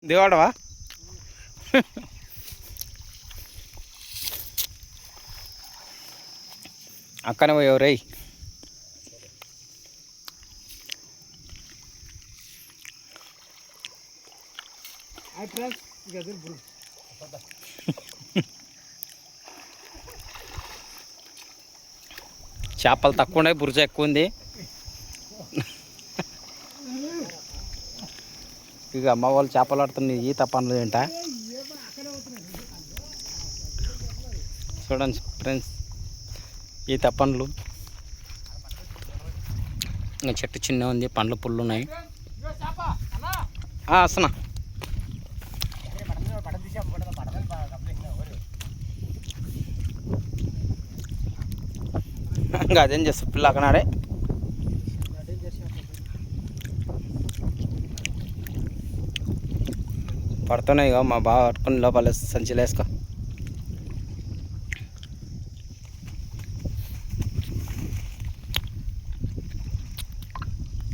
దివాడవా అక్కనే పోయావు రై. చేపలు తక్కువ ఉన్నాయి, బురుజ ఎక్కువ ఉంది. ఇక అమ్మ వాళ్ళు చేపలు ఆడుతున్నాయి. ఈత పనులు ఏంట చూడండి ఫ్రెండ్స్, ఈత పండ్లు. ఇంకా చెట్టు చిన్న ఉంది, పండ్లు పుల్లు ఉన్నాయి. వస్తున్నా. ఇంకా అదేం చేస్తా పిల్ల అక్కడే పడుతున్నాయి. ఇక మా బాగా పట్టుకుని లోపల సంచిలో వేసుకో.